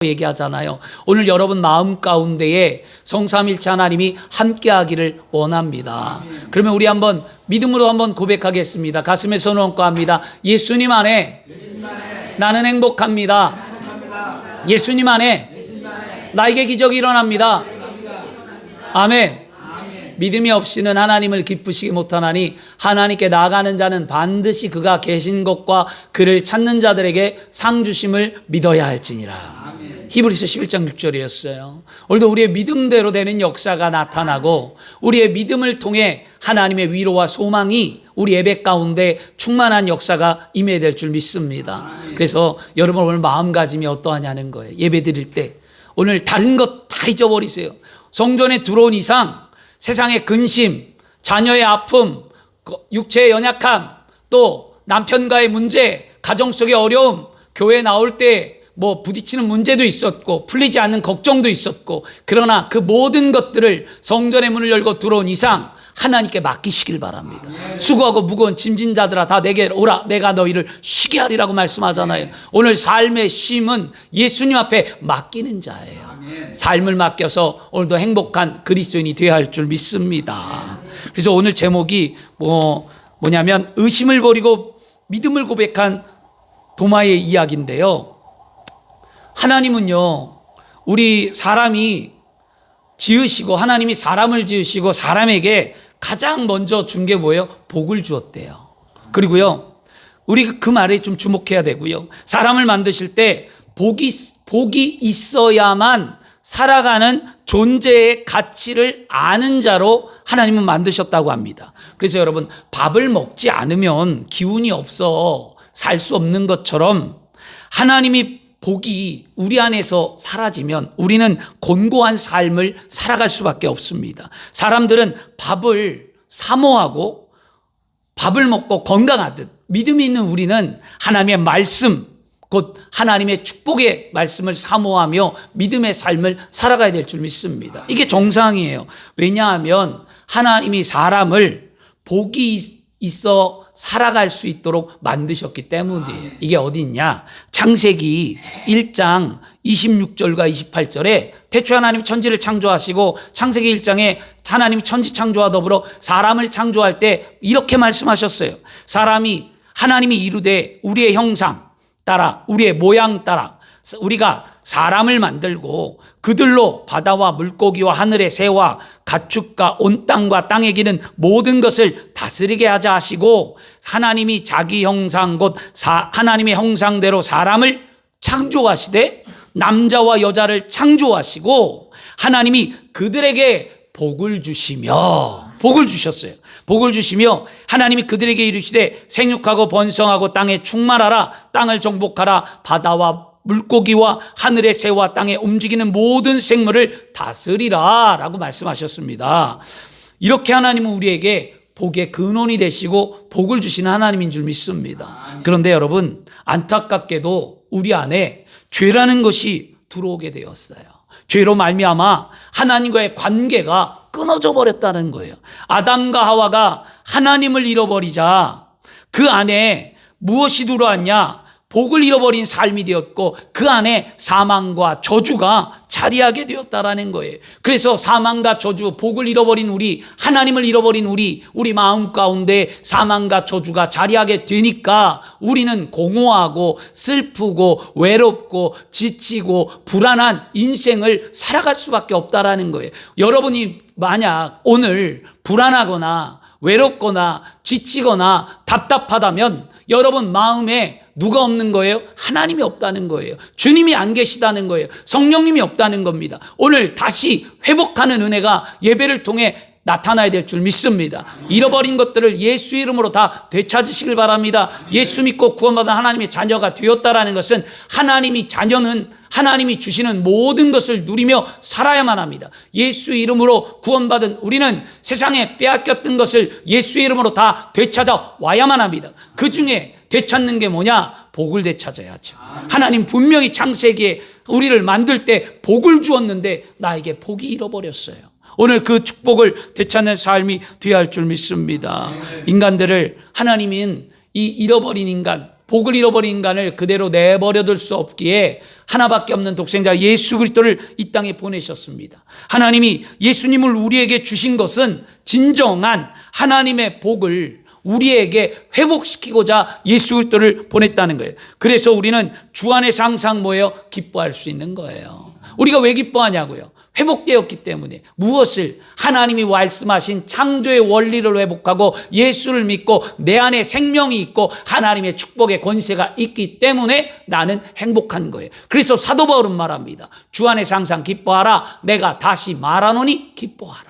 얘기하잖아요. 오늘 여러분 마음 가운데에 성삼일체 하나님이 함께하기를 원합니다. 그러면 우리 한번 믿음으로 한번 고백하겠습니다. 가슴에 손 얹고 합니다. 예수님 안에 나는 행복합니다. 예수님 안에 나에게 기적이 일어납니다. 아멘. 믿음이 없이는 하나님을 기쁘시게 못하나니 하나님께 나아가는 자는 반드시 그가 계신 것과 그를 찾는 자들에게 상 주심을 믿어야 할지니라. 히브리서 11장 6절이었어요. 오늘도 우리의 믿음대로 되는 역사가 나타나고 우리의 믿음을 통해 하나님의 위로와 소망이 우리 예배 가운데 충만한 역사가 임해야 될 줄 믿습니다. 그래서 여러분 오늘 마음가짐이 어떠하냐는 거예요. 예배 드릴 때 오늘 다른 것 다 잊어버리세요. 성전에 들어온 이상 세상의 근심, 자녀의 아픔, 육체의 연약함, 또 남편과의 문제, 가정 속의 어려움, 교회 나올 때 부딪히는 문제도 있었고 풀리지 않는 걱정도 있었고, 그러나 그 모든 것들을 성전의 문을 열고 들어온 이상 하나님께 맡기시길 바랍니다. 수고하고 무거운 짐진 자들아 다 내게 오라, 내가 너희를 쉬게 하리라고 말씀하잖아요. 오늘 삶의 쉼은 예수님 앞에 맡기는 자예요. 삶을 맡겨서 오늘도 행복한 그리스도인이 되어야 할 줄 믿습니다. 그래서 오늘 제목이 뭐냐면 의심을 버리고 믿음을 고백한 도마의 이야기인데요. 하나님은요, 우리 사람이 지으시고 하나님이 사람을 지으시고 사람에게 가장 먼저 준 게 뭐예요? 복을 주었대요. 그리고요, 우리 그 말에 좀 주목해야 되고요. 사람을 만드실 때 복이 있어야만 살아가는 존재의 가치를 아는 자로 하나님은 만드셨다고 합니다. 그래서 여러분, 밥을 먹지 않으면 기운이 없어 살 수 없는 것처럼 하나님이 복이 우리 안에서 사라지면 우리는 곤고한 삶을 살아갈 수밖에 없습니다. 사람들은 밥을 사모하고 밥을 먹고 건강하듯 믿음이 있는 우리는 하나님의 말씀, 곧 하나님의 축복의 말씀을 사모하며 믿음의 삶을 살아가야 될 줄 믿습니다. 이게 정상이에요. 왜냐하면 하나님이 사람을 복이 있어 살아갈 수 있도록 만드셨기 때문이에요. 이게 어디 있냐? 창세기 1장 26절과 28절에 태초에 하나님이 천지를 창조하시고 창세기 1장에 하나님이 천지 창조와 더불어 사람을 창조할 때 이렇게 말씀하셨어요. 하나님이 이루되 우리의 형상 따라 우리의 모양 따라 우리가 사람을 만들고 그들로 바다와 물고기와 하늘의 새와 가축과 온 땅과 땅에 기는 모든 것을 다스리게 하자 하시고, 하나님이 자기 형상 곧 하나님의 형상대로 사람을 창조하시되 남자와 여자를 창조하시고 하나님이 그들에게 복을 주셨어요. 복을 주시며 하나님이 그들에게 이르시되 생육하고 번성하고 땅에 충만하라, 땅을 정복하라, 바다와 물고기와 하늘의 새와 땅에 움직이는 모든 생물을 다스리라 라고 말씀하셨습니다. 이렇게 하나님은 우리에게 복의 근원이 되시고 복을 주시는 하나님인 줄 믿습니다. 그런데 여러분, 안타깝게도 우리 안에 죄라는 것이 들어오게 되었어요. 죄로 말미암아 하나님과의 관계가 끊어져 버렸다는 거예요. 아담과 하와가 하나님을 잃어버리자 그 안에 무엇이 들어왔냐? 복을 잃어버린 삶이 되었고 그 안에 사망과 저주가 자리하게 되었다라는 거예요. 그래서 사망과 저주, 복을 잃어버린 우리, 하나님을 잃어버린 우리 마음 가운데 사망과 저주가 자리하게 되니까 우리는 공허하고 슬프고 외롭고 지치고 불안한 인생을 살아갈 수밖에 없다라는 거예요. 여러분이 만약 오늘 불안하거나 외롭거나 지치거나 답답하다면 여러분 마음에 누가 없는 거예요? 하나님이 없다는 거예요. 주님이 안 계시다는 거예요. 성령님이 없다는 겁니다. 오늘 다시 회복하는 은혜가 예배를 통해 나타나야 될 줄 믿습니다. 잃어버린 것들을 예수 이름으로 다 되찾으시길 바랍니다. 예수 믿고 구원받은 하나님의 자녀가 되었다라는 것은 자녀는 하나님이 주시는 모든 것을 누리며 살아야만 합니다. 예수 이름으로 구원받은 우리는 세상에 빼앗겼던 것을 예수 이름으로 다 되찾아 와야만 합니다. 그 중에 되찾는 게 뭐냐? 복을 되찾아야죠. 하나님 분명히 창세기에 우리를 만들 때 복을 주었는데 나에게 복이 잃어버렸어요. 오늘 그 축복을 되찾는 삶이 되어야 할 줄 믿습니다. 인간들을 하나님은 이 잃어버린 인간, 복을 잃어버린 인간을 그대로 내버려둘 수 없기에 하나밖에 없는 독생자 예수 그리스도를 이 땅에 보내셨습니다. 하나님이 예수님을 우리에게 주신 것은 진정한 하나님의 복을 우리에게 회복시키고자 예수 그리스도를 보냈다는 거예요. 그래서 우리는 주 안에서 항상 뭐예요? 기뻐할 수 있는 거예요. 우리가 왜 기뻐하냐고요? 회복되었기 때문에. 무엇을? 하나님이 말씀하신 창조의 원리를 회복하고 예수를 믿고 내 안에 생명이 있고 하나님의 축복의 권세가 있기 때문에 나는 행복한 거예요. 그래서 사도 바울은 말합니다. 주 안에서 항상 기뻐하라. 내가 다시 말하노니 기뻐하라.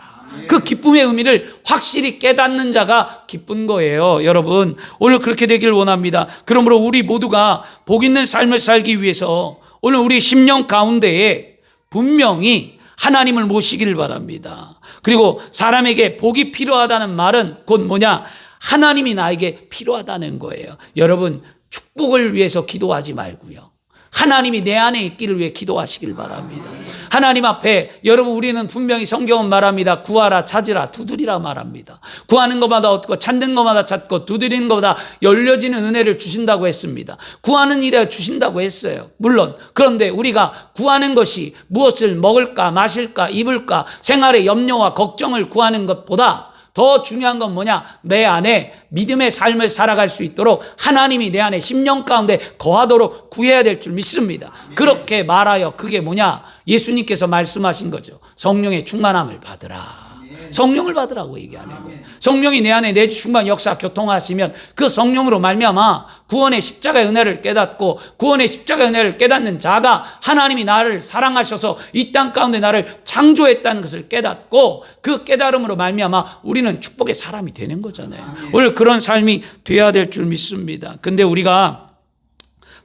그 기쁨의 의미를 확실히 깨닫는 자가 기쁜 거예요. 여러분, 오늘 그렇게 되길 원합니다. 그러므로 우리 모두가 복 있는 삶을 살기 위해서 오늘 우리 심령 가운데에 분명히 하나님을 모시기를 바랍니다. 그리고 사람에게 복이 필요하다는 말은 곧 뭐냐? 하나님이 나에게 필요하다는 거예요. 여러분, 축복을 위해서 기도하지 말고요. 하나님이 내 안에 있기를 위해 기도하시길 바랍니다. 하나님 앞에 여러분, 우리는 분명히 성경은 말합니다. 구하라, 찾으라, 두드리라 말합니다. 구하는 것마다 얻고 찾는 것마다 찾고 두드리는 것마다 열려지는 은혜를 주신다고 했습니다. 구하는 일에 주신다고 했어요. 물론 그런데 우리가 구하는 것이 무엇을 먹을까 마실까 입을까 생활의 염려와 걱정을 구하는 것보다 더 중요한 건 뭐냐? 내 안에 믿음의 삶을 살아갈 수 있도록 하나님이 내 안에 심령 가운데 거하도록 구해야 될 줄 믿습니다. 그렇게 말하여 그게 뭐냐? 예수님께서 말씀하신 거죠. 성령의 충만함을 받으라. 성령을 받으라고 얘기하는 거예요. 성령이 내 안에 내 충만 역사 교통하시면 그 성령으로 말미암아 구원의 십자가의 은혜를 깨닫고 구원의 십자가의 은혜를 깨닫는 자가 하나님이 나를 사랑하셔서 이 땅 가운데 나를 창조했다는 것을 깨닫고 그 깨달음으로 말미암아 우리는 축복의 사람이 되는 거잖아요. 오늘 그런 삶이 돼야 될 줄 믿습니다. 근데 우리가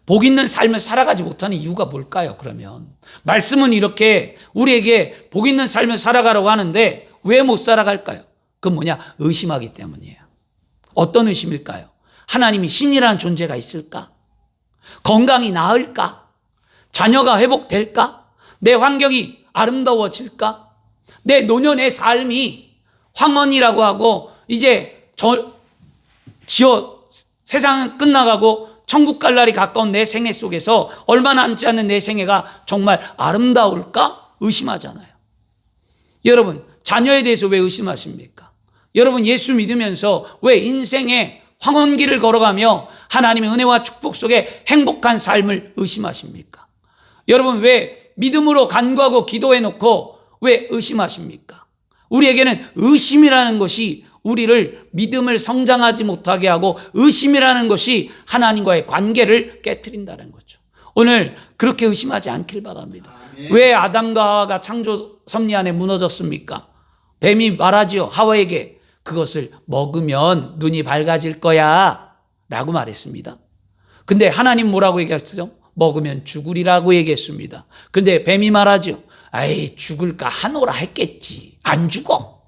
복 있는 삶을 살아가지 못하는 이유가 뭘까요? 그러면 말씀은 이렇게 우리에게 복 있는 삶을 살아가라고 하는데 왜 못 살아갈까요? 그건 뭐냐? 의심하기 때문이에요. 어떤 의심일까요? 하나님이 신이라는 존재가 있을까? 건강이 나을까? 자녀가 회복될까? 내 환경이 아름다워질까? 내 노년의 삶이 황혼이라고 하고 이제 세상은 끝나가고 천국 갈 날이 가까운 내 생애 속에서 얼마 남지 않는 내 생애가 정말 아름다울까? 의심하잖아요. 여러분, 자녀에 대해서 왜 의심하십니까? 여러분, 예수 믿으면서 왜 인생의 황혼길을 걸어가며 하나님의 은혜와 축복 속에 행복한 삶을 의심하십니까? 여러분, 왜 믿음으로 간구하고 기도해놓고 왜 의심하십니까? 우리에게는 의심이라는 것이 우리를 믿음을 성장하지 못하게 하고 의심이라는 것이 하나님과의 관계를 깨트린다는 거죠. 오늘 그렇게 의심하지 않길 바랍니다. 왜 아담과 하와가 창조 섭리 안에 무너졌습니까? 뱀이 말하지요. 하와에게 그것을 먹으면 눈이 밝아질 거야 라고 말했습니다. 근데 하나님 뭐라고 얘기했죠? 먹으면 죽으리라고 얘기했습니다. 근데 뱀이 말하죠. 아이, 죽을까 하노라 했겠지. 안 죽어.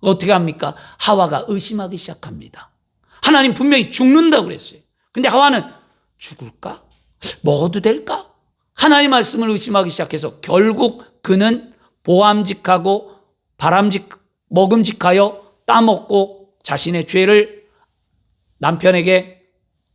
어떻게 합니까? 하와가 의심하기 시작합니다. 하나님 분명히 죽는다고 그랬어요. 근데 하와는 죽을까? 먹어도 될까? 하나님 말씀을 의심하기 시작해서 결국 그는 보암직하고 먹음직하여 따먹고 자신의 죄를 남편에게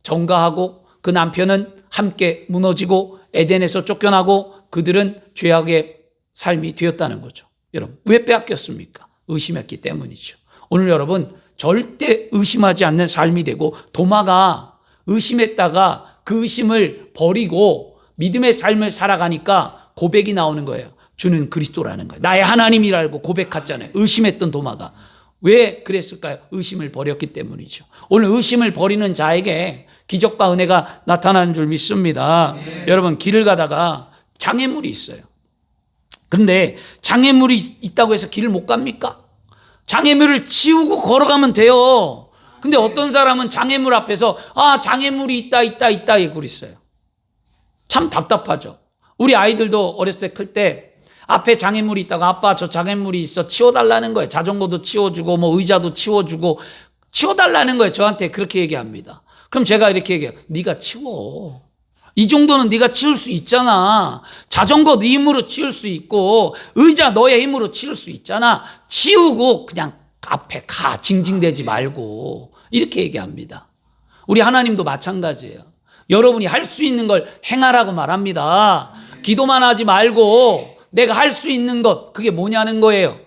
전가하고 그 남편은 함께 무너지고 에덴에서 쫓겨나고 그들은 죄악의 삶이 되었다는 거죠. 여러분, 왜 빼앗겼습니까? 의심했기 때문이죠. 오늘 여러분, 절대 의심하지 않는 삶이 되고 도마가 의심했다가 그 의심을 버리고 믿음의 삶을 살아가니까 고백이 나오는 거예요. 주는 그리스도라는 거예요. 나의 하나님이라고 고백했잖아요. 의심했던 도마가. 왜 그랬을까요? 의심을 버렸기 때문이죠. 오늘 의심을 버리는 자에게 기적과 은혜가 나타나는 줄 믿습니다. 여러분, 길을 가다가 장애물이 있어요. 그런데 장애물이 있다고 해서 길을 못 갑니까? 장애물을 치우고 걸어가면 돼요. 근데 어떤 사람은 장애물 앞에서 장애물이 있다 이러고 있어요. 참 답답하죠. 우리 아이들도 어렸을 때 클 때 앞에 장애물이 있다가 아빠 저 장애물이 있어 치워달라는 거예요. 자전거도 치워주고 뭐 의자도 치워주고 치워달라는 거예요. 저한테 그렇게 얘기합니다. 그럼 제가 이렇게 얘기해요. 네가 치워. 이 정도는 네가 치울 수 있잖아. 자전거 네 힘으로 치울 수 있고 의자 너의 힘으로 치울 수 있잖아. 치우고 그냥 앞에 가. 징징대지 말고. 이렇게 얘기합니다. 우리 하나님도 마찬가지예요. 여러분이 할 수 있는 걸 행하라고 말합니다. 기도만 하지 말고 내가 할 수 있는 것, 그게 뭐냐는 거예요.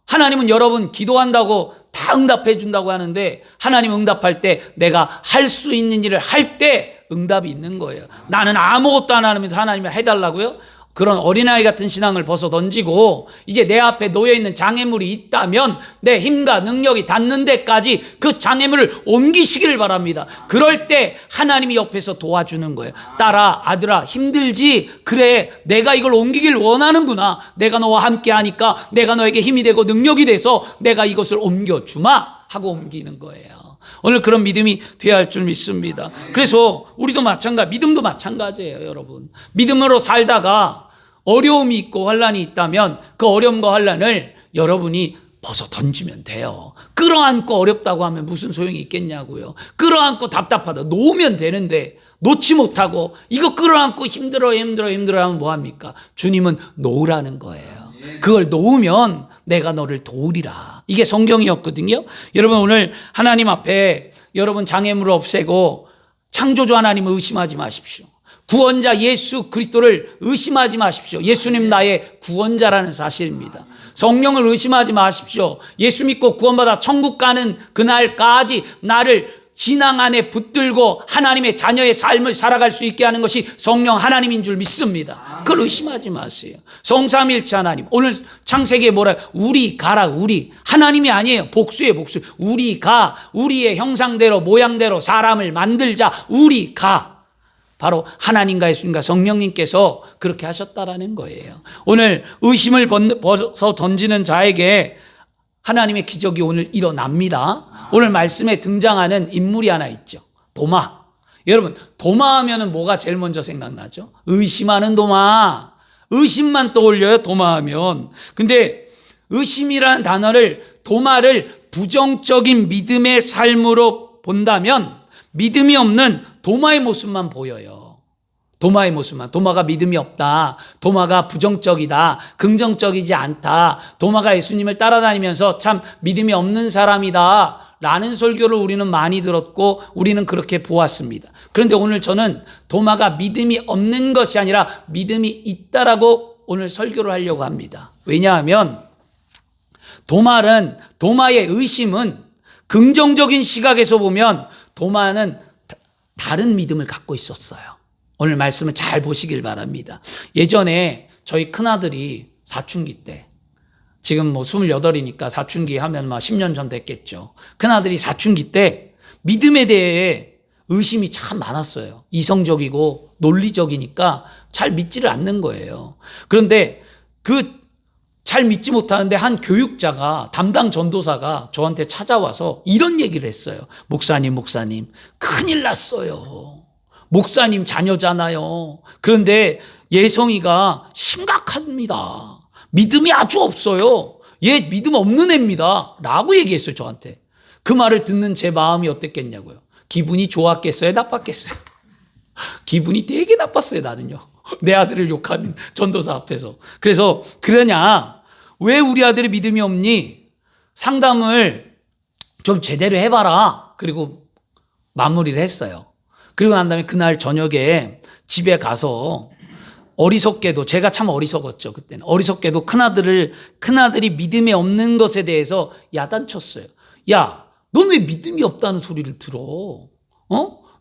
하나님은 여러분 기도한다고 다 응답해 준다고 하는데 하나님 응답할 때 내가 할 수 있는 일을 할 때 응답이 있는 거예요. 나는 아무것도 안 하면서 하나님이 해달라고요? 그런 어린아이 같은 신앙을 벗어 던지고 이제 내 앞에 놓여있는 장애물이 있다면 내 힘과 능력이 닿는 데까지 그 장애물을 옮기시기를 바랍니다. 그럴 때 하나님이 옆에서 도와주는 거예요. 딸아, 아들아, 힘들지? 그래, 내가 이걸 옮기길 원하는구나. 내가 너와 함께 하니까 내가 너에게 힘이 되고 능력이 돼서 내가 이것을 옮겨주마 하고 옮기는 거예요. 오늘 그런 믿음이 되어야 할 줄 믿습니다. 그래서 우리도 믿음도 마찬가지예요, 여러분. 믿음으로 살다가 어려움이 있고 환란이 있다면 그 어려움과 환란을 여러분이 벗어 던지면 돼요. 끌어안고 어렵다고 하면 무슨 소용이 있겠냐고요. 끌어안고 답답하다 놓으면 되는데 놓지 못하고 이거 끌어안고 힘들어 하면 뭐합니까? 주님은 놓으라는 거예요. 그걸 놓으면 내가 너를 도우리라. 이게 성경이었거든요. 여러분, 오늘 하나님 앞에 여러분 장애물을 없애고 창조주 하나님을 의심하지 마십시오. 구원자 예수 그리스도를 의심하지 마십시오. 예수님 나의 구원자라는 사실입니다. 성령을 의심하지 마십시오. 예수 믿고 구원받아 천국 가는 그날까지 나를 신앙 안에 붙들고 하나님의 자녀의 삶을 살아갈 수 있게 하는 것이 성령 하나님인 줄 믿습니다. 그걸 의심하지 마세요. 성삼일체 하나님, 오늘 창세기에 뭐라, 우리 가라. 우리 하나님이 아니에요. 복수예요. 복수. 우리 가, 우리의 형상대로 모양대로 사람을 만들자. 우리 가. 바로 하나님과 예수님과 성령님께서 그렇게 하셨다라는 거예요. 오늘 의심을 벗어 던지는 자에게 하나님의 기적이 오늘 일어납니다. 오늘 말씀에 등장하는 인물이 하나 있죠. 도마. 여러분, 도마 하면은 뭐가 제일 먼저 생각나죠? 의심하는 도마. 의심만 떠올려요, 도마 하면. 근데 의심이라는 단어를, 도마를 부정적인 믿음의 삶으로 본다면 믿음이 없는 도마의 모습만 보여요. 도마의 모습만. 도마가 믿음이 없다. 도마가 부정적이다. 긍정적이지 않다. 도마가 예수님을 따라다니면서 참 믿음이 없는 사람이다. 라는 설교를 우리는 많이 들었고 우리는 그렇게 보았습니다. 그런데 오늘 저는 도마가 믿음이 없는 것이 아니라 믿음이 있다라고 오늘 설교를 하려고 합니다. 왜냐하면 도마의 의심은 긍정적인 시각에서 보면 도마는 다른 믿음을 갖고 있었어요. 오늘 말씀을 잘 보시길 바랍니다. 예전에 저희 큰아들이 사춘기 때, 지금 28이니까 사춘기 하면 10년 전 됐겠죠. 큰아들이 사춘기 때 믿음에 대해 의심이 참 많았어요. 이성적이고 논리적이니까 잘 믿지를 않는 거예요. 그런데 잘 믿지 못하는데 한 교육자가, 담당 전도사가 저한테 찾아와서 이런 얘기를 했어요. 목사님, 큰일 났어요. 목사님 자녀잖아요. 그런데 예성이가 심각합니다. 믿음이 아주 없어요. 얘 믿음 없는 애입니다. 라고 얘기했어요, 저한테. 그 말을 듣는 제 마음이 어땠겠냐고요. 기분이 좋았겠어요, 나빴겠어요? 기분이 되게 나빴어요, 나는요. 내 아들을 욕하는 전도사 앞에서. 그래서 그러냐, 왜 우리 아들이 믿음이 없니? 상담을 좀 제대로 해봐라. 그리고 마무리를 했어요. 그리고 난 다음에 그날 저녁에 집에 가서 어리석게도, 제가 참 어리석었죠, 그때는. 어리석게도 큰아들이 믿음이 없는 것에 대해서 야단쳤어요. 야, 넌 왜 믿음이 없다는 소리를 들어?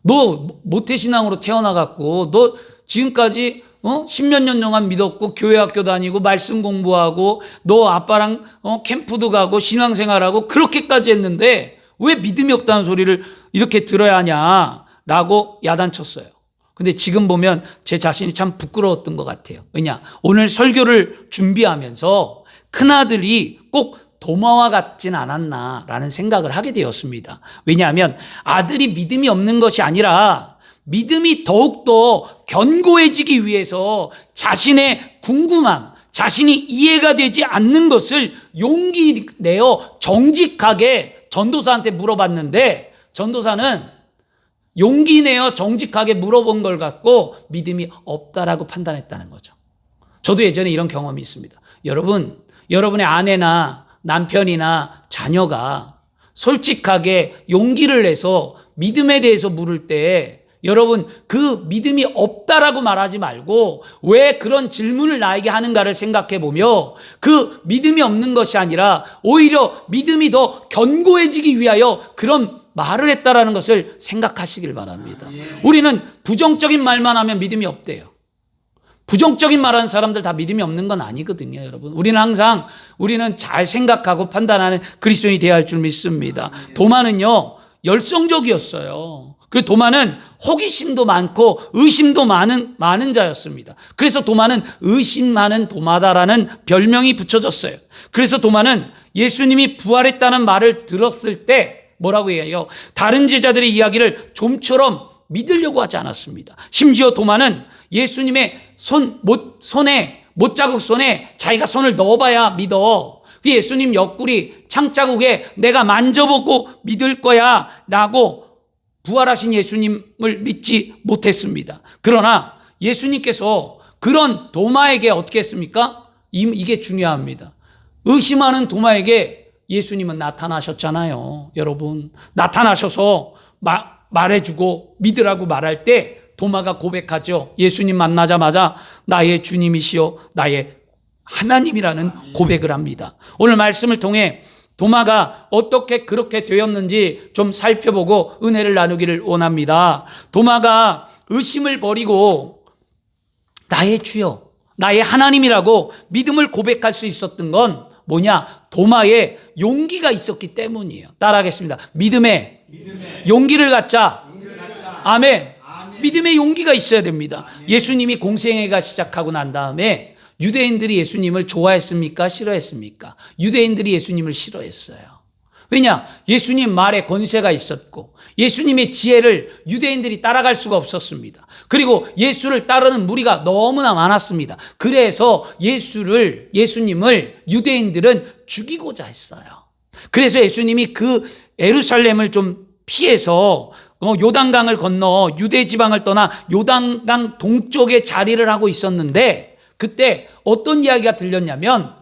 너 모태신앙으로 태어나갖고 너 지금까지 10몇 년 동안 믿었고 교회 학교 다니고 말씀 공부하고 너 아빠랑 캠프도 가고 신앙생활하고 그렇게까지 했는데 왜 믿음이 없다는 소리를 이렇게 들어야 하냐라고 야단쳤어요. 근데 지금 보면 제 자신이 참 부끄러웠던 것 같아요. 왜냐? 오늘 설교를 준비하면서 큰아들이 꼭 도마와 같진 않았나라는 생각을 하게 되었습니다. 왜냐하면 아들이 믿음이 없는 것이 아니라 믿음이 더욱더 견고해지기 위해서 자신의 궁금함, 자신이 이해가 되지 않는 것을 용기 내어 정직하게 전도사한테 물어봤는데 전도사는 용기 내어 정직하게 물어본 걸 갖고 믿음이 없다라고 판단했다는 거죠. 저도 예전에 이런 경험이 있습니다. 여러분의 아내나 남편이나 자녀가 솔직하게 용기를 내서 믿음에 대해서 물을 때 여러분, 그 믿음이 없다라고 말하지 말고 왜 그런 질문을 나에게 하는가를 생각해 보며 그 믿음이 없는 것이 아니라 오히려 믿음이 더 견고해지기 위하여 그런 말을 했다라는 것을 생각하시길 바랍니다. 우리는 부정적인 말만 하면 믿음이 없대요. 부정적인 말하는 사람들 다 믿음이 없는 건 아니거든요, 여러분. 우리는 잘 생각하고 판단하는 그리스도인이 되어야 할 줄 믿습니다. 도마는요, 열성적이었어요. 그리고 도마는 호기심도 많고 의심도 많은 자였습니다. 그래서 도마는 의심 많은 도마다라는 별명이 붙여졌어요. 그래서 도마는 예수님이 부활했다는 말을 들었을 때 뭐라고 해요? 다른 제자들의 이야기를 좀처럼 믿으려고 하지 않았습니다. 심지어 도마는 예수님의 못자국 손에 자기가 손을 넣어봐야 믿어. 예수님 옆구리 창자국에 내가 만져보고 믿을 거야 라고 부활하신 예수님을 믿지 못했습니다. 그러나 예수님께서 그런 도마에게 어떻게 했습니까? 이게 중요합니다. 의심하는 도마에게 예수님은 나타나셨잖아요. 여러분, 나타나셔서 말해주고 믿으라고 말할 때 도마가 고백하죠. 예수님 만나자마자 나의 주님이시여 나의 하나님이라는 고백을 합니다. 오늘 말씀을 통해 도마가 어떻게 그렇게 되었는지 좀 살펴보고 은혜를 나누기를 원합니다. 도마가 의심을 버리고 나의 주여, 나의 하나님이라고 믿음을 고백할 수 있었던 건 뭐냐? 도마에 용기가 있었기 때문이에요. 따라하겠습니다. 믿음에 용기를 갖자. 아멘. 믿음의 용기가 있어야 됩니다. 예수님이 공생애가 시작하고 난 다음에 유대인들이 예수님을 좋아했습니까? 싫어했습니까? 유대인들이 예수님을 싫어했어요. 왜냐? 예수님 말에 권세가 있었고 예수님의 지혜를 유대인들이 따라갈 수가 없었습니다. 그리고 예수를 따르는 무리가 너무나 많았습니다. 그래서 예수님을 유대인들은 죽이고자 했어요. 그래서 예수님이 그 예루살렘을 좀 피해서 요단강을 건너 유대 지방을 떠나 요단강 동쪽에 자리를 하고 있었는데 그때 어떤 이야기가 들렸냐면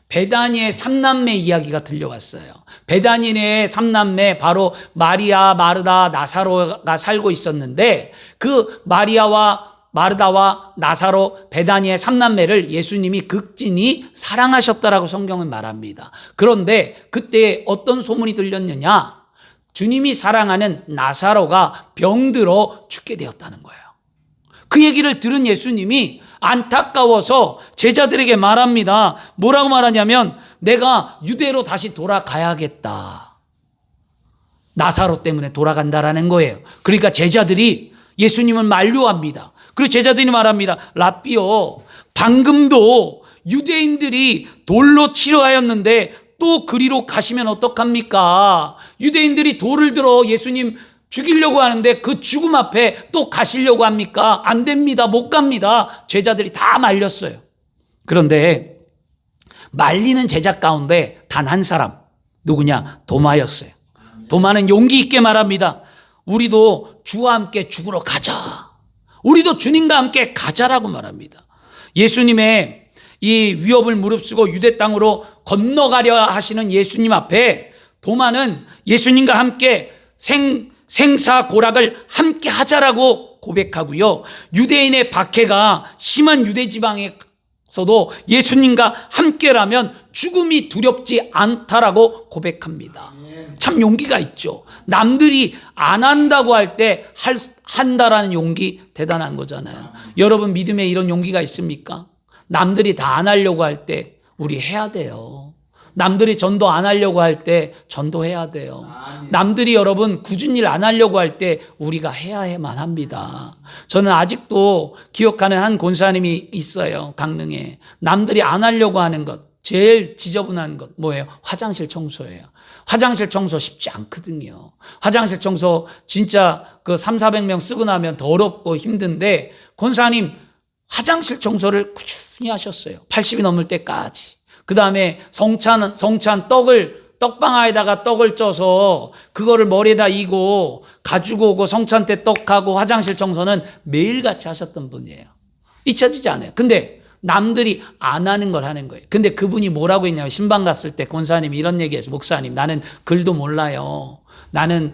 베다니의 삼남매 이야기가 들려왔어요. 베다니의 삼남매 바로 마리아, 마르다, 나사로가 살고 있었는데 그 마리아와 마르다와 나사로, 베다니의 삼남매를 예수님이 극진히 사랑하셨다라고 성경은 말합니다. 그런데 그때 어떤 소문이 들렸느냐? 주님이 사랑하는 나사로가 병들어 죽게 되었다는 거예요. 그 얘기를 들은 예수님이 안타까워서 제자들에게 말합니다. 뭐라고 말하냐면 내가 유대로 다시 돌아가야겠다. 나사로 때문에 돌아간다라는 거예요. 그러니까 제자들이 예수님을 만류합니다. 그리고 제자들이 말합니다. 라삐요, 방금도 유대인들이 돌로 치료하였는데 또 그리로 가시면 어떡합니까? 유대인들이 돌을 들어 예수님 죽이려고 하는데 그 죽음 앞에 또 가시려고 합니까? 안 됩니다. 못 갑니다. 제자들이 다 말렸어요. 그런데 말리는 제자 가운데 단 한 사람, 누구냐? 도마였어요. 도마는 용기 있게 말합니다. 우리도 주와 함께 죽으러 가자. 우리도 주님과 함께 가자라고 말합니다. 예수님의 이 위협을 무릅쓰고 유대 땅으로 건너가려 하시는 예수님 앞에 도마는 예수님과 함께 생사고락을 함께 하자라고 고백하고요. 유대인의 박해가 심한 유대 지방에서도 예수님과 함께라면 죽음이 두렵지 않다라고 고백합니다. 참 용기가 있죠. 남들이 안 한다고 할 때 한다라는 용기 대단한 거잖아요. 여러분 믿음에 이런 용기가 있습니까? 남들이 다 안 하려고 할 때 우리 해야 돼요. 남들이 전도 안 하려고 할 때 전도해야 돼요. 남들이 여러분 굳은 일 안 하려고 할 때 우리가 해야만 합니다. 저는 아직도 기억하는 한 권사님이 있어요. 강릉에. 남들이 안 하려고 하는 것, 제일 지저분한 것 뭐예요? 화장실 청소예요. 화장실 청소 쉽지 않거든요. 화장실 청소 진짜 그 300~400명 쓰고 나면 더럽고 힘든데 권사님 화장실 청소를 꾸준히 하셨어요. 80이 넘을 때까지. 그 다음에 성찬 떡방아에다가 떡을 쪄서 그거를 머리에다 이고 가지고 오고 성찬 때 떡하고 화장실 청소는 매일같이 하셨던 분이에요. 잊혀지지 않아요. 근데 남들이 안 하는 걸 하는 거예요. 근데 그분이 뭐라고 했냐면 신방 갔을 때 권사님이 이런 얘기했어요. 목사님 나는 글도 몰라요. 나는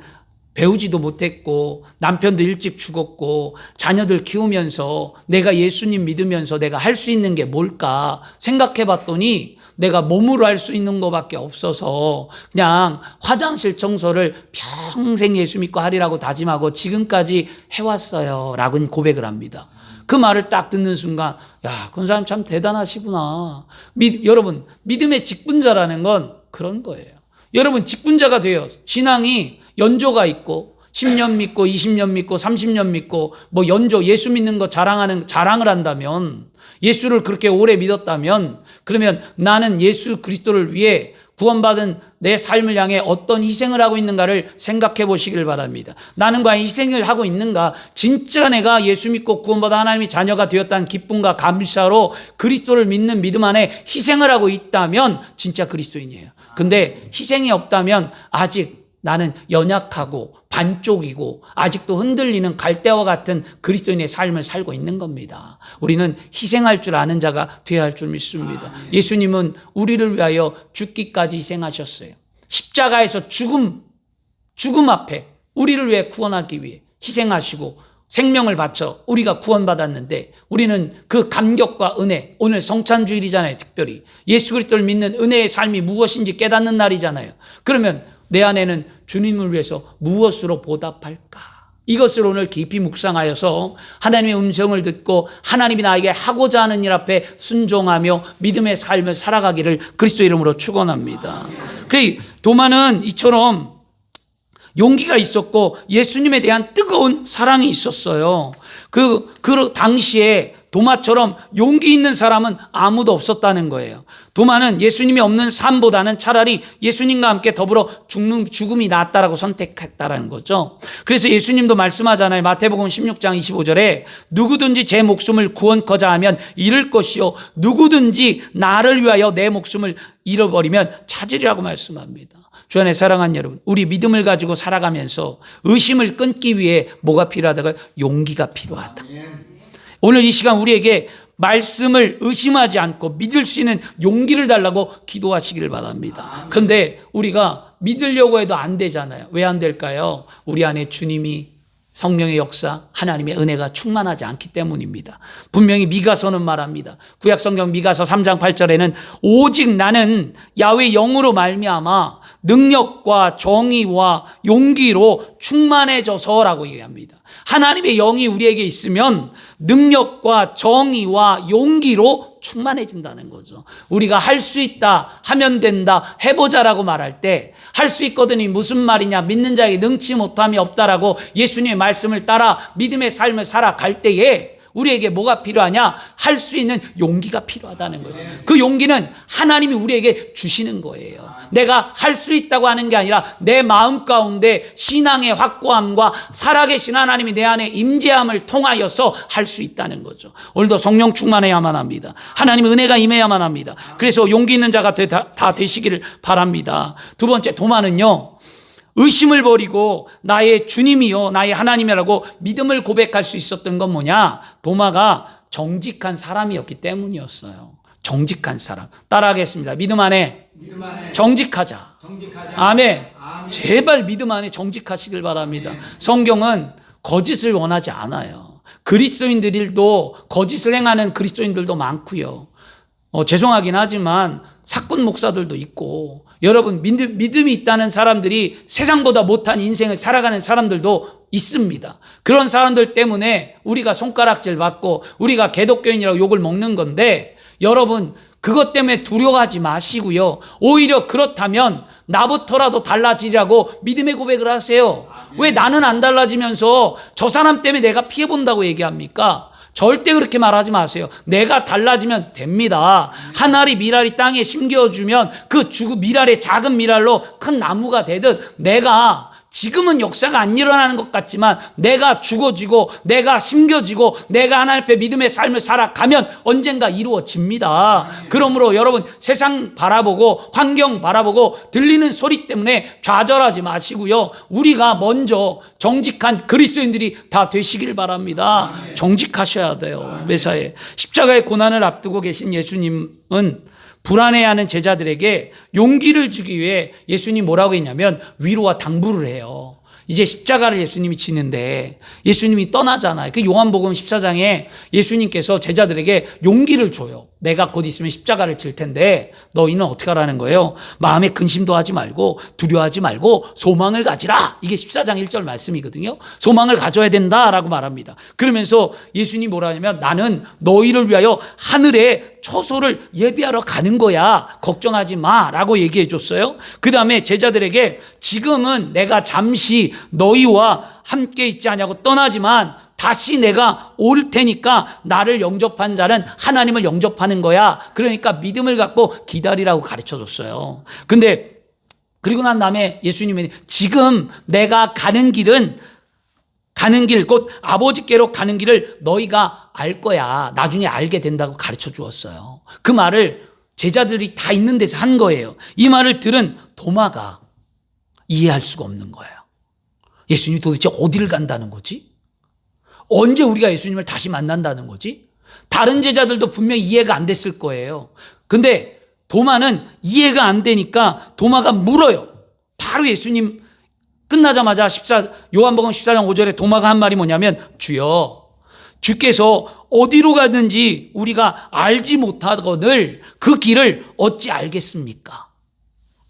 배우지도 못했고 남편도 일찍 죽었고 자녀들 키우면서 내가 예수님 믿으면서 내가 할 수 있는 게 뭘까 생각해 봤더니 내가 몸으로 할 수 있는 것밖에 없어서 그냥 화장실 청소를 평생 예수 믿고 하리라고 다짐하고 지금까지 해왔어요 라고 고백을 합니다. 그 말을 딱 듣는 순간 야, 그 사람 참 대단하시구나. 여러분, 믿음의 직분자라는 건 그런 거예요. 여러분, 직분자가 돼요. 신앙이 연조가 있고 10년 믿고 20년 믿고 30년 믿고 뭐 연조 예수 믿는 거 자랑을 한다면, 예수를 그렇게 오래 믿었다면, 그러면 나는 예수 그리스도를 위해 구원받은 내 삶을 향해 어떤 희생을 하고 있는가를 생각해 보시길 바랍니다. 나는 과연 희생을 하고 있는가? 진짜 내가 예수 믿고 구원받아 하나님의 자녀가 되었다는 기쁨과 감사로 그리스도를 믿는 믿음 안에 희생을 하고 있다면 진짜 그리스도인이에요. 근데 희생이 없다면 아직 나는 연약하고 반쪽이고 아직도 흔들리는 갈대와 같은 그리스도인의 삶을 살고 있는 겁니다. 우리는 희생할 줄 아는 자가 되어야 할 줄 믿습니다. 예수님은 우리를 위하여 죽기까지 희생하셨어요. 십자가에서 죽음 앞에 우리를 위해 구원하기 위해 희생하시고 생명을 바쳐 우리가 구원받았는데, 우리는 그 감격과 은혜, 오늘 성찬주일이잖아요. 특별히 예수 그리스도를 믿는 은혜의 삶이 무엇인지 깨닫는 날이잖아요. 그러면 내 안에는 주님을 위해서 무엇으로 보답할까? 이것을 오늘 깊이 묵상하여서 하나님의 음성을 듣고 하나님이 나에게 하고자 하는 일 앞에 순종하며 믿음의 삶을 살아가기를 그리스도 이름으로 축원합니다. 그래, 도마는 이처럼 용기가 있었고 예수님에 대한 뜨거운 사랑이 있었어요. 그 당시에 도마처럼 용기 있는 사람은 아무도 없었다는 거예요. 도마는 예수님이 없는 삶보다는 차라리 예수님과 함께 더불어 죽음이 낫다라고 선택했다라는 거죠. 그래서 예수님도 말씀하잖아요. 마태복음 16장 25절에 누구든지 제 목숨을 구원코자 하면 잃을 것이요 누구든지 나를 위하여 내 목숨을 잃어버리면 찾으리라고 말씀합니다. 주 안에 사랑하는 여러분, 우리 믿음을 가지고 살아가면서 의심을 끊기 위해 뭐가 필요하다고요? 용기가 필요하다. 오늘 이 시간 우리에게 말씀을 의심하지 않고 믿을 수 있는 용기를 달라고 기도하시기를 바랍니다. 그런데 우리가 믿으려고 해도 안 되잖아요. 왜 안 될까요? 우리 안에 주님이, 성령의 역사, 하나님의 은혜가 충만하지 않기 때문입니다. 분명히 미가서는 말합니다. 구약성경 미가서 3장 8절에는 오직 나는 야훼 영으로 말미암아 능력과 정의와 용기로 충만해져서라고 얘기합니다. 하나님의 영이 우리에게 있으면 능력과 정의와 용기로 충만해진다는 거죠. 우리가 할 수 있다, 하면 된다, 해보자라고 말할 때 할 수 있거든이 무슨 말이냐, 믿는 자에게 능치 못함이 없다라고 예수님의 말씀을 따라 믿음의 삶을 살아갈 때에 우리에게 뭐가 필요하냐? 할 수 있는 용기가 필요하다는 거예요. 그 용기는 하나님이 우리에게 주시는 거예요. 내가 할 수 있다고 하는 게 아니라 내 마음 가운데 신앙의 확고함과 살아계신 하나님이 내 안에 임재함을 통하여서 할 수 있다는 거죠. 오늘도 성령 충만해야만 합니다. 하나님의 은혜가 임해야만 합니다. 그래서 용기 있는 자가 다 되시기를 바랍니다. 두 번째, 도마는요, 의심을 버리고 나의 주님이요 나의 하나님이라고 믿음을 고백할 수 있었던 건 뭐냐? 도마가 정직한 사람이었기 때문이었어요. 정직한 사람. 따라하겠습니다. 믿음 안에 정직하자. 아멘. 제발 믿음 안에 정직하시길 바랍니다. 성경은 거짓을 원하지 않아요. 그리스도인들도 거짓을 행하는 그리스도인들도 많고요. 죄송하긴 하지만 사꾼 목사들도 있고, 여러분 믿음이 있다는 사람들이 세상보다 못한 인생을 살아가는 사람들도 있습니다. 그런 사람들 때문에 우리가 손가락질 받고 우리가 개독교인이라고 욕을 먹는 건데, 여러분 그것 때문에 두려워하지 마시고요. 오히려 그렇다면 나부터라도 달라지라고 믿음의 고백을 하세요. 왜 나는 안 달라지면서 저 사람 때문에 내가 피해본다고 얘기합니까? 절대 그렇게 말하지 마세요. 내가 달라지면 됩니다. 한 알이 미랄이 땅에 심겨주면 그 미랄의 작은 미랄로 큰 나무가 되듯, 내가 지금은 역사가 안 일어나는 것 같지만 내가 죽어지고 내가 심겨지고 내가 하나님 앞에 믿음의 삶을 살아가면 언젠가 이루어집니다. 그러므로 여러분 세상 바라보고 환경 바라보고 들리는 소리 때문에 좌절하지 마시고요. 우리가 먼저 정직한 그리스도인들이 다 되시길 바랍니다. 정직하셔야 돼요. 매사에 십자가의 고난을 앞두고 계신 예수님은 불안해하는 제자들에게 용기를 주기 위해 예수님 뭐라고 했냐면 위로와 당부를 해요. 이제 십자가를 예수님이 지는데 예수님이 떠나잖아요. 그 요한복음 14장에 예수님께서 제자들에게 용기를 줘요. 내가 곧 있으면 십자가를 질 텐데 너희는 어떻게 하라는 거예요? 마음에 근심도 하지 말고 두려워하지 말고 소망을 가지라. 이게 14장 1절 말씀이거든요. 소망을 가져야 된다라고 말합니다. 그러면서 예수님이 뭐라 하냐면 나는 너희를 위하여 하늘에 처소를 예비하러 가는 거야. 걱정하지 마라고 얘기해 줬어요. 그 다음에 제자들에게 지금은 내가 잠시 너희와 함께 있지 않냐고 떠나지만 다시 내가 올 테니까 나를 영접한 자는 하나님을 영접하는 거야. 그러니까 믿음을 갖고 기다리라고 가르쳐 줬어요. 근데 그리고 난 다음에 예수님이 지금 내가 가는 길 곧 아버지께로 가는 길을 너희가 알 거야. 나중에 알게 된다고 가르쳐 주었어요. 그 말을 제자들이 다 있는 데서 한 거예요. 이 말을 들은 도마가 이해할 수가 없는 거예요. 예수님이 도대체 어디를 간다는 거지? 언제 우리가 예수님을 다시 만난다는 거지? 다른 제자들도 분명히 이해가 안 됐을 거예요. 근데 도마는 이해가 안 되니까 도마가 물어요. 바로 예수님 끝나자마자 요한복음 14장 5절에 도마가 한 말이 뭐냐면 주여 주께서 어디로 가든지 우리가 알지 못하거늘 그 길을 어찌 알겠습니까?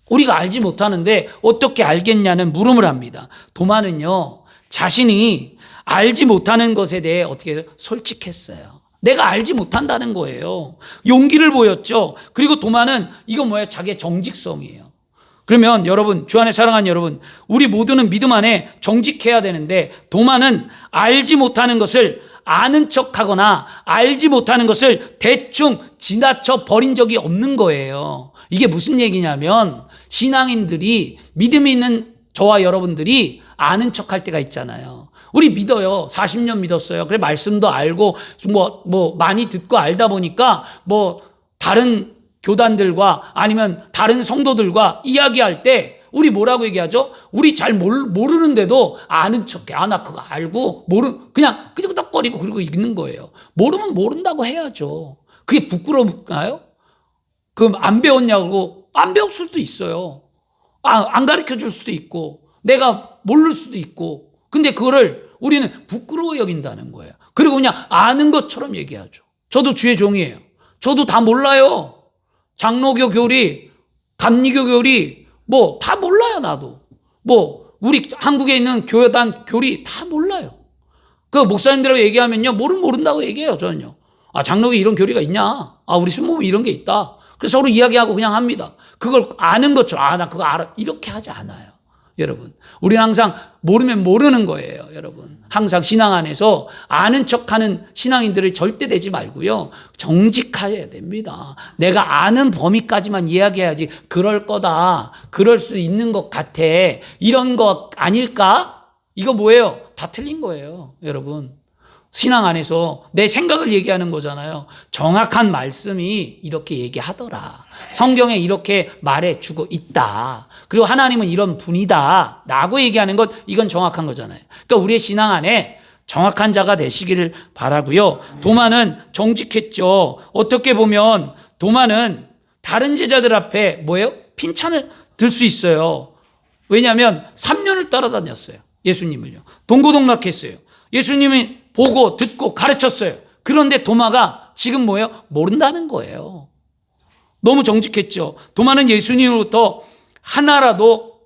우리가 알지 못하는데 어떻게 알겠냐는 물음을 합니다. 도마는요 자신이 알지 못하는 것에 대해 어떻게 해서 솔직했어요. 내가 알지 못한다는 거예요. 용기를 보였죠. 그리고 도마는 이건 뭐예요? 자기의 정직성이에요. 그러면 여러분, 주 안에 사랑하는 여러분, 우리 모두는 믿음 안에 정직해야 되는데 도마는 알지 못하는 것을 아는 척하거나 알지 못하는 것을 대충 지나쳐 버린 적이 없는 거예요. 이게 무슨 얘기냐면 신앙인들이 믿음이 있는 저와 여러분들이 아는 척할 때가 있잖아요. 우리 믿어요. 40년 믿었어요. 그래 말씀도 알고 많이 듣고 알다 보니까 다른 교단들과 아니면 다른 성도들과 이야기할 때 우리 뭐라고 얘기하죠? 우리 잘 모르는데도 아는 척해. 나 그거 알고 그냥 끄덕거리고 그러고 있는 거예요. 모르면 모른다고 해야죠. 그게 부끄러울까요? 그럼 안 배웠냐고 안 배울 수도 있어요. 안 가르쳐 줄 수도 있고 내가 모를 수도 있고 근데 그거를 우리는 부끄러워 여긴다는 거예요. 그리고 그냥 아는 것처럼 얘기하죠. 저도 주의 종이에요. 저도 다 몰라요. 장로교 교리, 감리교 교리 다 몰라요. 나도 우리 한국에 있는 교단 교리 다 몰라요. 그 목사님들하고 얘기하면요 모른다고 얘기해요. 저는요. 장로교 이런 교리가 있냐? 우리 순모부 이런 게 있다. 그래서 서로 이야기하고 그냥 합니다. 그걸 아는 것처럼 나 그거 알아 이렇게 하지 않아요. 여러분, 우리는 항상 모르면 모르는 거예요. 여러분, 항상 신앙 안에서 아는 척하는 신앙인들이 절대 되지 말고요. 정직해야 됩니다. 내가 아는 범위까지만 이야기해야지 그럴 거다. 그럴 수 있는 것 같아. 이런 거 아닐까? 이거 뭐예요? 다 틀린 거예요. 여러분, 신앙 안에서 내 생각을 얘기하는 거잖아요. 정확한 말씀이 이렇게 얘기하더라. 성경에 이렇게 말해주고 있다. 그리고 하나님은 이런 분이다 라고 얘기하는 것, 이건 정확한 거잖아요. 그러니까 우리의 신앙 안에 정확한 자가 되시기를 바라고요. 도마는 정직했죠. 어떻게 보면 도마는 다른 제자들 앞에 뭐예요? 핀찬을 들 수 있어요. 왜냐하면 3년을 따라다녔어요. 예수님을요. 동고동락했어요. 예수님이 보고 듣고 가르쳤어요. 그런데 도마가 지금 뭐예요? 모른다는 거예요. 너무 정직했죠. 도마는 예수님으로부터 하나라도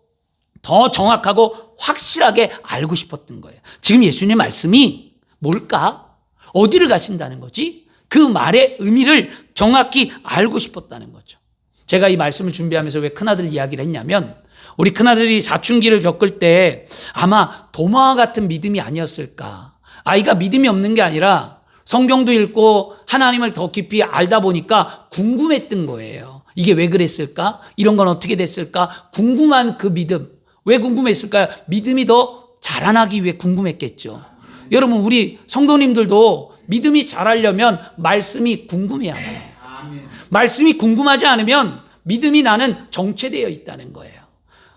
더 정확하고 확실하게 알고 싶었던 거예요. 지금 예수님의 말씀이 뭘까? 어디를 가신다는 거지? 그 말의 의미를 정확히 알고 싶었다는 거죠. 제가 이 말씀을 준비하면서 왜 큰아들 이야기를 했냐면 우리 큰아들이 사춘기를 겪을 때 아마 도마와 같은 믿음이 아니었을까. 아이가 믿음이 없는 게 아니라 성경도 읽고 하나님을 더 깊이 알다 보니까 궁금했던 거예요. 이게 왜 그랬을까? 이런 건 어떻게 됐을까? 궁금한 그 믿음. 왜 궁금했을까요? 믿음이 더 자라나기 위해 궁금했겠죠. 여러분, 우리 성도님들도 믿음이 자라려면 말씀이 궁금해야 해요. 말씀이 궁금하지 않으면 믿음이 나는 정체되어 있다는 거예요.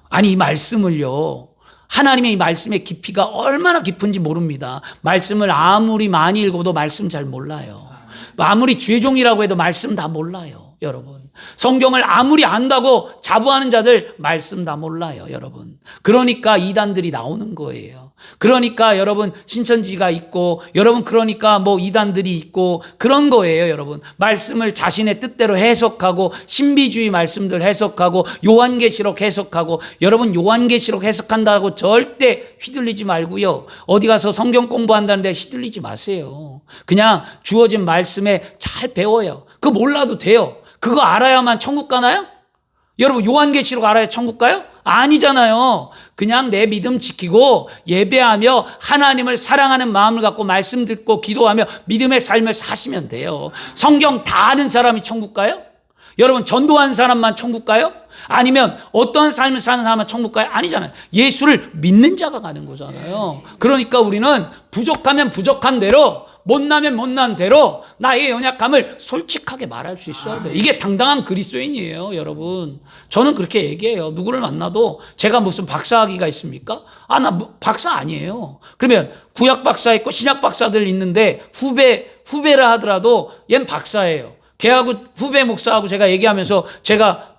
아니, 이 말씀을요. 하나님의 이 말씀의 깊이가 얼마나 깊은지 모릅니다. 말씀을 아무리 많이 읽어도 말씀 잘 몰라요. 아무리 주의 종이라고 해도 말씀 다 몰라요. 여러분. 성경을 아무리 안다고 자부하는 자들 말씀 다 몰라요, 여러분. 그러니까 이단들이 나오는 거예요. 그러니까 여러분 신천지가 있고, 여러분 그러니까 뭐 이단들이 있고 그런 거예요, 여러분. 말씀을 자신의 뜻대로 해석하고, 신비주의 말씀들 해석하고, 요한계시록 해석하고. 여러분 요한계시록 해석한다고 절대 휘둘리지 말고요. 어디 가서 성경 공부한다는데 휘둘리지 마세요. 그냥 주어진 말씀에 잘 배워요. 그거 몰라도 돼요. 그거 알아야만 천국 가나요? 여러분 요한계시록 알아야 천국 가요? 아니잖아요. 그냥 내 믿음 지키고 예배하며 하나님을 사랑하는 마음을 갖고 말씀 듣고 기도하며 믿음의 삶을 사시면 돼요. 성경 다 아는 사람이 천국 가요? 여러분 전도한 사람만 천국 가요? 아니면 어떠한 삶을 사는 사람만 천국 가요? 아니잖아요. 예수를 믿는 자가 가는 거잖아요. 그러니까 우리는 부족하면 부족한 대로, 못나면 못난 대로 나의 연약함을 솔직하게 말할 수 있어야 돼요. 이게 당당한 그리스도인이에요, 여러분. 저는 그렇게 얘기해요. 누구를 만나도 제가 무슨 박사학위가 있습니까? 나 박사 아니에요. 그러면 구약 박사 있고 신약 박사들 있는데 후배라 하더라도 얜 박사예요. 걔하고 후배 목사하고 제가 얘기하면서 제가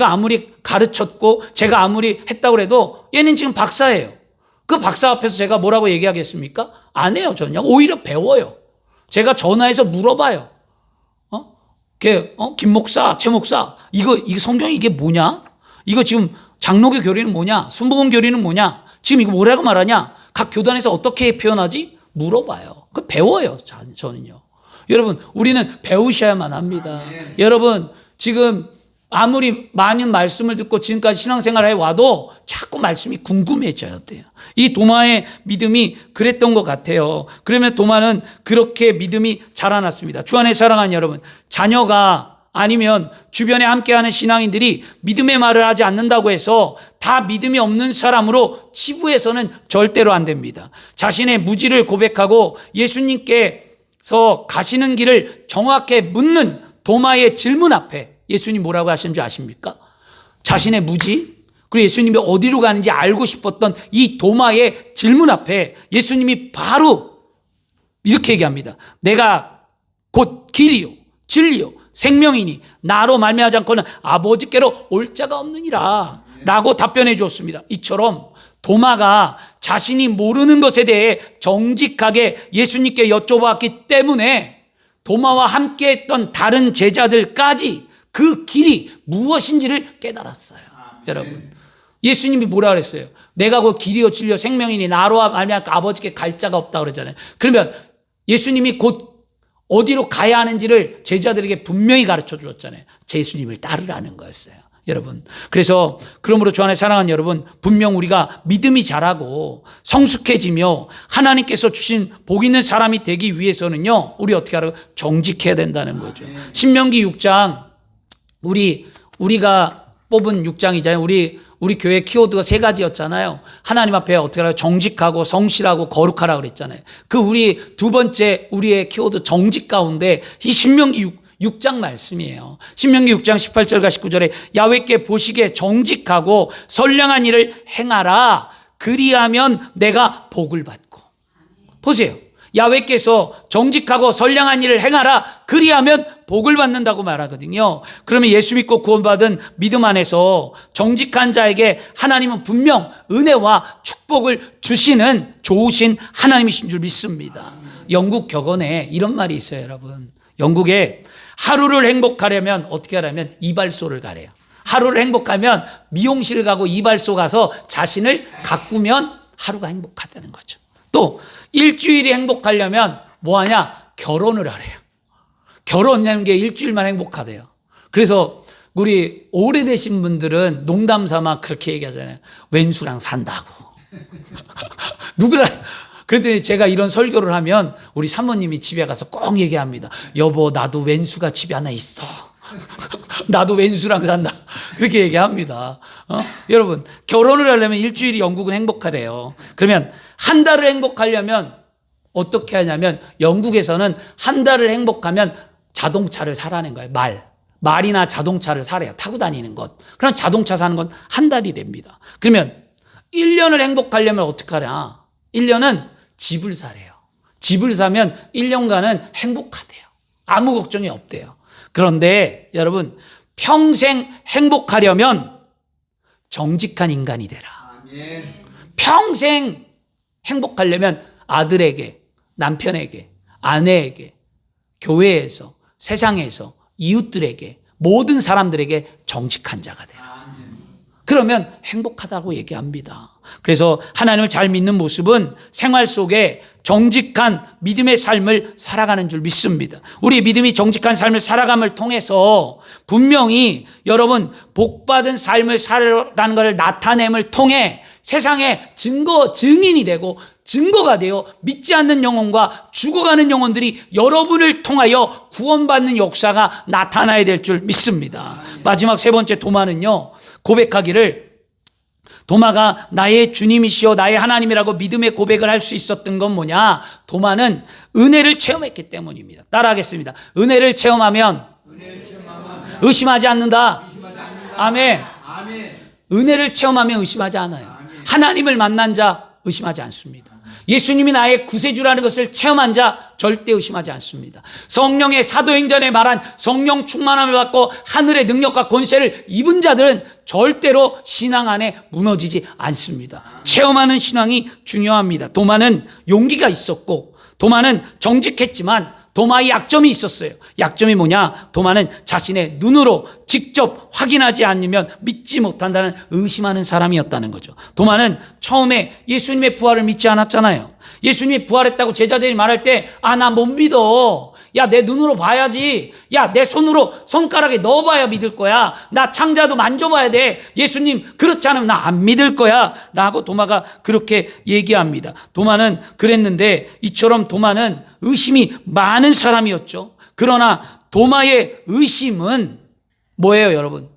아무리 가르쳤고 제가 아무리 했다고 해도 얘는 지금 박사예요. 그 박사 앞에서 제가 뭐라고 얘기하겠습니까? 안 해요, 전혀. 오히려 배워요. 제가 전화해서 물어봐요. 김 목사, 최 목사, 이거 성경이 이게 뭐냐? 이거 지금 장로교 교리는 뭐냐? 순복음 교리는 뭐냐? 지금 이거 뭐라고 말하냐? 각 교단에서 어떻게 표현하지? 물어봐요. 그 배워요, 저는요. 여러분, 우리는 배우셔야만 합니다. 여러분, 지금 아무리 많은 말씀을 듣고 지금까지 신앙생활을 해와도 자꾸 말씀이 궁금해져야 돼요. 이 도마의 믿음이 그랬던 것 같아요. 그러면 도마는 그렇게 믿음이 자라났습니다. 주 안에 사랑하는 여러분, 자녀가 아니면 주변에 함께하는 신앙인들이 믿음의 말을 하지 않는다고 해서 다 믿음이 없는 사람으로 치부해서는 절대로 안 됩니다. 자신의 무지를 고백하고 예수님께서 가시는 길을 정확히 묻는 도마의 질문 앞에 예수님 뭐라고 하시는지 아십니까? 자신의 무지, 그리고 예수님이 어디로 가는지 알고 싶었던 이 도마의 질문 앞에 예수님이 바로 이렇게 얘기합니다. 내가 곧 길이요 진리요 생명이니 나로 말미암지 않고는 아버지께로 올 자가 없느니라 라고 답변해 주었습니다. 이처럼 도마가 자신이 모르는 것에 대해 정직하게 예수님께 여쭤봤기 때문에 도마와 함께했던 다른 제자들까지 그 길이 무엇인지를 깨달았어요. 여러분, 예수님이 뭐라 그랬어요? 내가 곧 길이요 진리요 생명이니 나로 말미암아 아버지께 갈 자가 없다 그랬잖아요. 그러면 예수님이 곧 어디로 가야 하는지를 제자들에게 분명히 가르쳐 주었잖아요. 예수님을 따르라는 거였어요, 여러분. 그래서 그러므로 주 안에 사랑하는 여러분, 분명 우리가 믿음이 자라고 성숙해지며 하나님께서 주신 복 있는 사람이 되기 위해서는요, 우리 어떻게 하라고? 정직해야 된다는 거죠. 신명기 6장, 우리가 뽑은 6장이잖아요. 우리 교회 키워드가 3가지였잖아요. 하나님 앞에 어떻게 하라고? 정직하고 성실하고 거룩하라고 그랬잖아요. 그 우리 두 번째 우리의 키워드 정직 가운데 이 신명기 6장 말씀이에요. 신명기 6장 18절과 19절에 야훼께 보시기에 정직하고 선량한 일을 행하라. 그리하면 내가 복을 받고. 보세요. 야훼께서 정직하고 선량한 일을 행하라. 그리하면 복을 받는다고 말하거든요. 그러면 예수 믿고 구원받은 믿음 안에서 정직한 자에게 하나님은 분명 은혜와 축복을 주시는 좋으신 하나님이신 줄 믿습니다. 영국 격언에 이런 말이 있어요, 여러분. 영국에 하루를 행복하려면 어떻게 하려면 이발소를 가래요. 하루를 행복하면 미용실 가고 이발소 가서 자신을 가꾸면 하루가 행복하다는 거죠. 또 일주일이 행복하려면 뭐하냐? 결혼을 하래요. 결혼하는 게 일주일만 행복하대요. 그래서 우리 오래되신 분들은 농담 삼아 그렇게 얘기하잖아요. 왼수랑 산다고. 누구랑. 그랬더니 제가 이런 설교를 하면 우리 사모님이 집에 가서 꼭 얘기합니다. 여보, 나도 왼수가 집에 하나 있어. 나도 왼수랑 산다. 그렇게 얘기합니다. 여러분, 결혼을 하려면 일주일이 영국은 행복하래요. 그러면 한 달을 행복하려면 어떻게 하냐면 영국에서는 한 달을 행복하면 자동차를 사라는 거예요. 말이나 자동차를 사래요. 타고 다니는 것. 그럼 자동차 사는 건 한 달이 됩니다. 그러면 1년을 행복하려면 어떻게 하냐? 1년은 집을 사래요. 집을 사면 1년간은 행복하대요. 아무 걱정이 없대요. 그런데 여러분, 평생 행복하려면 정직한 인간이 되라. 평생 행복하려면 아들에게, 남편에게, 아내에게, 교회에서, 세상에서, 이웃들에게, 모든 사람들에게 정직한 자가 되라. 그러면 행복하다고 얘기합니다. 그래서 하나님을 잘 믿는 모습은 생활 속에 정직한 믿음의 삶을 살아가는 줄 믿습니다. 우리 믿음이 정직한 삶을 살아감을 통해서 분명히 여러분 복받은 삶을 살아가는 것을 나타냄을 통해 세상에 증인이 되고 증거가 되어 믿지 않는 영혼과 죽어가는 영혼들이 여러분을 통하여 구원받는 역사가 나타나야 될 줄 믿습니다. 마지막 세 번째 도마는요, 고백하기를, 도마가 나의 주님이시여 나의 하나님이라고 믿음의 고백을 할 수 있었던 건 뭐냐? 도마는 은혜를 체험했기 때문입니다. 따라하겠습니다. 은혜를 체험하면 의심하지 않는다. 아멘. 은혜를 체험하면 의심하지 않아요. 하나님을 만난 자 의심하지 않습니다. 예수님이 나의 구세주라는 것을 체험한 자 절대 의심하지 않습니다. 성령의 사도행전에 말한 성령 충만함을 받고 하늘의 능력과 권세를 입은 자들은 절대로 신앙 안에 무너지지 않습니다. 체험하는 신앙이 중요합니다. 도마는 용기가 있었고 도마는 정직했지만 도마의 약점이 있었어요. 약점이 뭐냐? 도마는 자신의 눈으로 직접 확인하지 않으면 믿지 못한다는 의심하는 사람이었다는 거죠. 도마는 처음에 예수님의 부활을 믿지 않았잖아요. 예수님이 부활했다고 제자들이 말할 때, 나 못 믿어. 야, 내 눈으로 봐야지. 야, 내 손으로 손가락에 넣어봐야 믿을 거야. 나 창자도 만져봐야 돼. 예수님, 그렇지 않으면 나 안 믿을 거야. 라고 도마가 그렇게 얘기합니다. 도마는 그랬는데, 이처럼 도마는 의심이 많은 사람이었죠. 그러나 도마의 의심은 뭐예요, 여러분?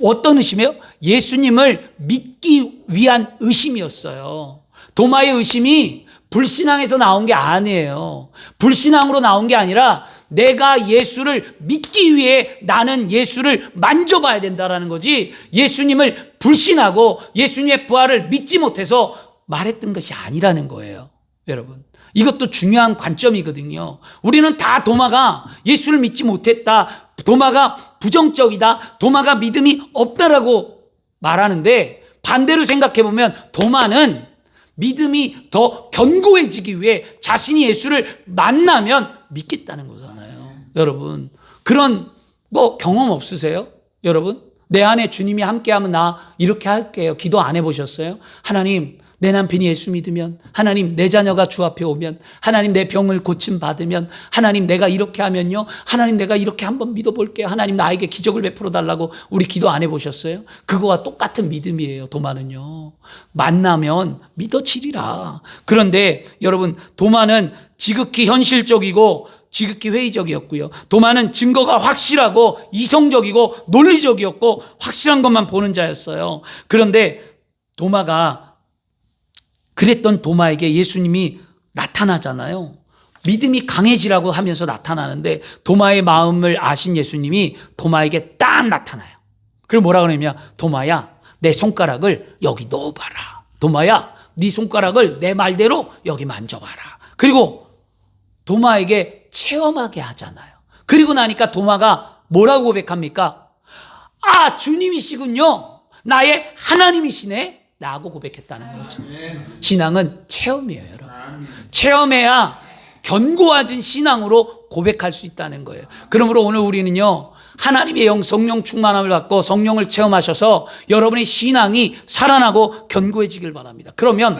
어떤 의심이에요? 예수님을 믿기 위한 의심이었어요. 도마의 의심이 불신앙에서 나온 게 아니에요. 불신앙으로 나온 게 아니라 내가 예수를 믿기 위해 나는 예수를 만져봐야 된다라는 거지, 예수님을 불신하고 예수님의 부활을 믿지 못해서 말했던 것이 아니라는 거예요. 여러분, 이것도 중요한 관점이거든요. 우리는 다 도마가 예수를 믿지 못했다, 도마가 부정적이다, 도마가 믿음이 없다라고 말하는데, 반대로 생각해보면 도마는 믿음이 더 견고해지기 위해 자신이 예수를 만나면 믿겠다는 거잖아요. 여러분, 그런 거 경험 없으세요? 여러분, 내 안에 주님이 함께하면 나 이렇게 할게요. 기도 안 해보셨어요? 하나님, 내 남편이 예수 믿으면, 하나님 내 자녀가 주 앞에 오면, 하나님 내 병을 고침 받으면, 하나님 내가 이렇게 하면요, 하나님 내가 이렇게 한번 믿어볼게요, 하나님 나에게 기적을 베풀어 달라고 우리 기도 안 해보셨어요? 그거와 똑같은 믿음이에요. 도마는요, 만나면 믿어지리라. 그런데 여러분, 도마는 지극히 현실적이고 지극히 회의적이었고요. 도마는 증거가 확실하고 이성적이고 논리적이었고 확실한 것만 보는 자였어요. 그런데 도마가 그랬던 도마에게 예수님이 나타나잖아요. 믿음이 강해지라고 하면서 나타나는데, 도마의 마음을 아신 예수님이 도마에게 딱 나타나요. 그럼 뭐라 그러냐면, 도마야, 내 손가락을 여기 넣어봐라. 도마야, 네 손가락을 내 말대로 여기 만져봐라. 그리고 도마에게 체험하게 하잖아요. 그리고 나니까 도마가 뭐라고 고백합니까? 주님이시군요. 나의 하나님이시네. 라고 고백했다는 거죠. 신앙은 체험이에요, 여러분. 체험해야 견고해진 신앙으로 고백할 수 있다는 거예요. 그러므로 오늘 우리는요, 하나님의 영 성령 충만함을 받고 성령을 체험하셔서 여러분의 신앙이 살아나고 견고해지길 바랍니다. 그러면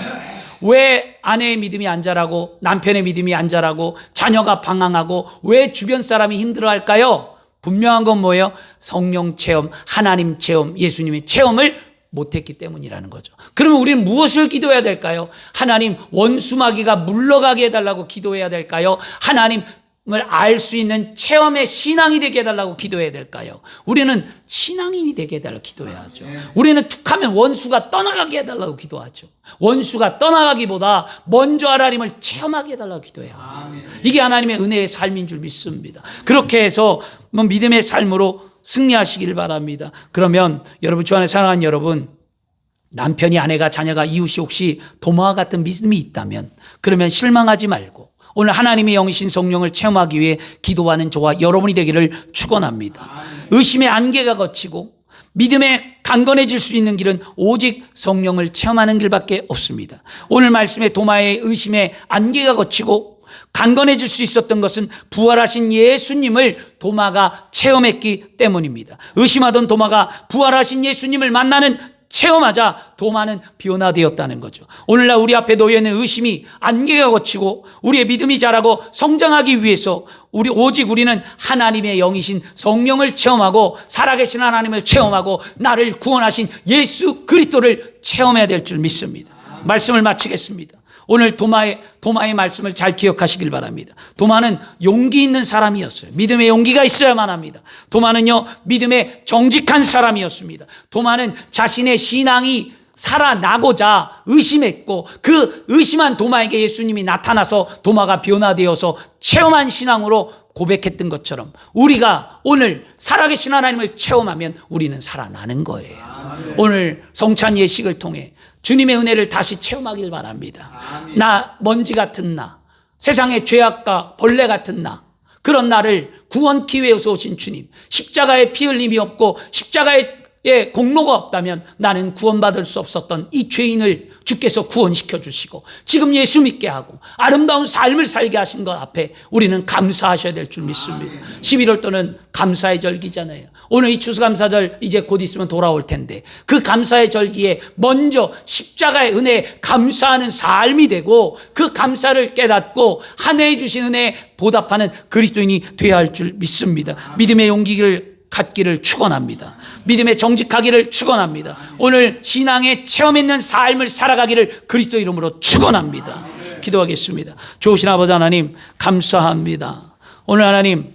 왜 아내의 믿음이 안 자라고, 남편의 믿음이 안 자라고, 자녀가 방황하고, 왜 주변 사람이 힘들어할까요? 분명한 건 뭐예요? 성령 체험, 하나님 체험, 예수님의 체험을 못했기 때문이라는 거죠. 그러면 우리는 무엇을 기도해야 될까요? 하나님, 원수마귀가 물러가게 해달라고 기도해야 될까요? 하나님을 알 수 있는 체험의 신앙이 되게 해달라고 기도해야 될까요? 우리는 신앙인이 되게 해달라고 기도해야죠. 우리는 툭하면 원수가 떠나가게 해달라고 기도하죠. 원수가 떠나가기보다 먼저 하나님을 체험하게 해달라고 기도해야 합니다. 이게 하나님의 은혜의 삶인 줄 믿습니다. 그렇게 해서 믿음의 삶으로 승리하시길 바랍니다. 그러면 여러분, 주 안에 사랑하는 여러분, 남편이, 아내가, 자녀가, 이웃이 혹시 도마와 같은 믿음이 있다면, 그러면 실망하지 말고 오늘 하나님의 영이신 성령을 체험하기 위해 기도하는 저와 여러분이 되기를 축원합니다. 의심의 안개가 걷히고 믿음에 강건해질 수 있는 길은 오직 성령을 체험하는 길밖에 없습니다. 오늘 말씀에 도마의 의심의 안개가 걷히고 강건해질 수 있었던 것은 부활하신 예수님을 도마가 체험했기 때문입니다. 의심하던 도마가 부활하신 예수님을 만나는 체험하자 도마는 변화되었다는 거죠. 오늘날 우리 앞에 놓여 있는 의심이 안개가 걷히고 우리의 믿음이 자라고 성장하기 위해서 오직 우리는 하나님의 영이신 성령을 체험하고 살아계신 하나님을 체험하고 나를 구원하신 예수 그리스도를 체험해야 될 줄 믿습니다. 말씀을 마치겠습니다. 오늘 도마의 말씀을 잘 기억하시길 바랍니다. 도마는 용기 있는 사람이었어요. 믿음의 용기가 있어야만 합니다. 도마는요, 믿음의 정직한 사람이었습니다. 도마는 자신의 신앙이 살아나고자 의심했고 그 의심한 도마에게 예수님이 나타나서 도마가 변화되어서 체험한 신앙으로 고백했던 것처럼 우리가 오늘 살아계신 하나님을 체험하면 우리는 살아나는 거예요. 오늘 성찬 예식을 통해 주님의 은혜를 다시 체험하길 바랍니다. 나 먼지 같은 나, 세상의 죄악과 벌레 같은 나, 그런 나를 구원기 위해서 오신 주님, 십자가에 피 흘림이 없고 십자가에 공로가 없다면 나는 구원받을 수 없었던 이 죄인을 주께서 구원시켜 주시고 지금 예수 믿게 하고 아름다운 삶을 살게 하신 것 앞에 우리는 감사하셔야 될 줄 믿습니다. 11월도는 감사의 절기잖아요. 오늘 이 추수감사절 이제 곧 있으면 돌아올 텐데 그 감사의 절기에 먼저 십자가의 은혜에 감사하는 삶이 되고 그 감사를 깨닫고 한 해에 주신 은혜에 보답하는 그리스도인이 되어야 할 줄 믿습니다. 믿음의 용기를 갖기를 축원합니다. 믿음에 정직하기를 축원합니다. 오늘 신앙의 체험 있는 삶을 살아가기를 그리스도 이름으로 축원합니다. 기도하겠습니다. 좋으신 아버지 하나님 감사합니다. 오늘 하나님